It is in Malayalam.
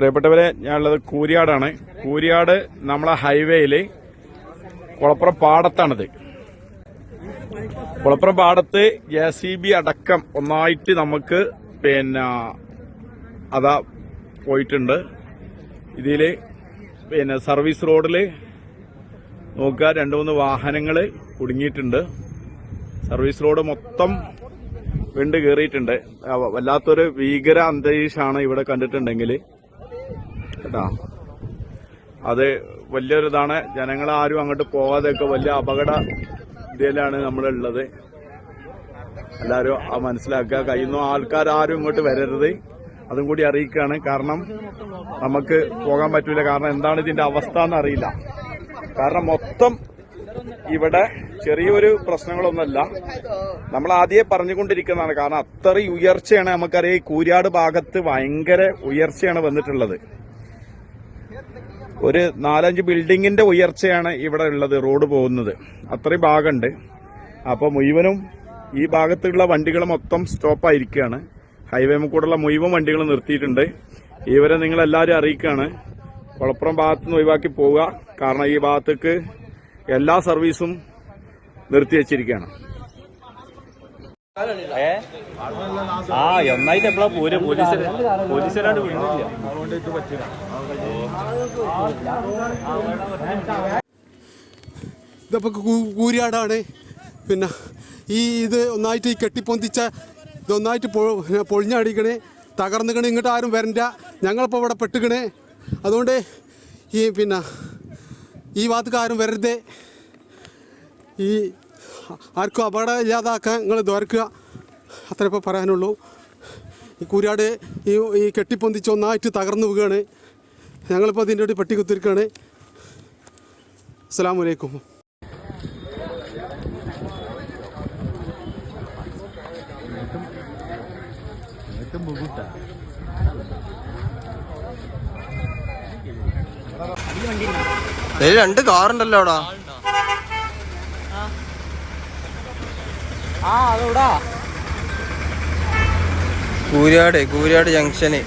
പ്രിയപ്പെട്ടവരെ, ഞാനുള്ളത് കൂരിയാടാണ്. കൂരിയാട് നമ്മളെ ഹൈവേയിൽ കുളപ്പുറം പാടത്താണിത്. കുളപ്പുറം പാടത്ത് JCB അടക്കം ഒന്നായിട്ട് നമുക്ക് അതാ പോയിട്ടുണ്ട്. ഇതില് സർവീസ് റോഡില് നോക്കുക, 2-3 വാഹനങ്ങൾ കുടുങ്ങിയിട്ടുണ്ട്. സർവീസ് റോഡ് മൊത്തം വിണ്ട് കയറിയിട്ടുണ്ട്. വല്ലാത്തൊരു ഭീകര അന്തരീക്ഷമാണ് ഇവിടെ കണ്ടിട്ടുണ്ടെങ്കിൽ കേട്ടാ. അത് വലിയൊരിതാണ്. ജനങ്ങളാരും അങ്ങോട്ട് പോകാതെയൊക്കെ വലിയ അപകട ഇതിലാണ് നമ്മളുള്ളത്. എല്ലാവരും മനസ്സിലാക്കുക. കഴിയുന്ന ആൾക്കാരും ഇങ്ങോട്ട് വരരുത്, അതും കൂടി അറിയിക്കുകയാണ്. കാരണം നമുക്ക് പോകാൻ പറ്റൂല. കാരണം എന്താണ് ഇതിന്റെ അവസ്ഥ എന്നറിയില്ല. കാരണം മൊത്തം ഇവിടെ ചെറിയൊരു പ്രശ്നങ്ങളൊന്നുമല്ല, നമ്മൾ ആദ്യമേ പറഞ്ഞുകൊണ്ടിരിക്കുന്നതാണ്. കാരണം അത്രയും ഉയർച്ചയാണ്. നമുക്കറിയാം, ഈ കൂരിയാട് ഭാഗത്ത് ഭയങ്കര ഉയർച്ചയാണ് വന്നിട്ടുള്ളത്. ഒരു 4-5 ബിൽഡിങ്ങിന്റെ ഉയർച്ചയാണ് ഇവിടെ ഉള്ളത്. റോഡ് പോകുന്നത് അത്രയും ഭാഗമുണ്ട്. അപ്പൊ മുഴുവനും ഈ ഭാഗത്തുള്ള വണ്ടികൾ മൊത്തം സ്റ്റോപ്പായിരിക്കുകയാണ്. ഹൈവേ കൂടെയുള്ള മുഴുവൻ വണ്ടികൾ നിർത്തിയിട്ടുണ്ട്. ഇവരെ നിങ്ങളെല്ലാവരും അറിയിക്കുകയാണ്, കുളപ്പുറം ഭാഗത്തുനിന്ന് ഒഴിവാക്കി പോവുക. കാരണം ഈ ഭാഗത്തേക്ക് എല്ലാ സർവീസും നിർത്തി വെച്ചിരിക്കുകയാണ്. ഒന്നായിട്ട് എപ്പോഴാ പോലീസുകാരാണ്ട് വിടുന്നില്ല. ഇതപ്പോ കൂരിയാടാണ്. പിന്നെ ഇത് ഒന്നായിട്ട് ഈ കെട്ടിപ്പൊന്തിച്ച ഇതൊന്നായിട്ട് പൊളിഞ്ഞടിക്കണേ, തകർന്നുകണേ. ഇങ്ങോട്ട് ആരും വരണ്ട, ഞങ്ങളിപ്പോൾ ഇവിടെ പെട്ടുകണേ. അതുകൊണ്ട് ഈ ഭാഗത്തേക്ക് ആരും വരരുതേ. ഈ ആർക്കും അപകടം ഇല്ലാതാക്കാൻ നിങ്ങൾ ദ്വാരക്കുക, അത്ര ഇപ്പോൾ പറയാനുള്ളൂ. ഈ കൂരിയാട് ഈ കെട്ടിപ്പൊന്തിച്ച് ഒന്നായിട്ട് തകർന്നു വീഴുകയാണ്. ഞങ്ങളിപ്പോൾ അതിൻ്റെ ഒരു പെട്ടി കുത്തിരിക്കുകയാണ്. അസ്സലാമു അലൈക്കും. രണ്ട് കാറുണ്ടല്ലോ അവിടെ. കൂരിയാട് ജംഗ്ഷന്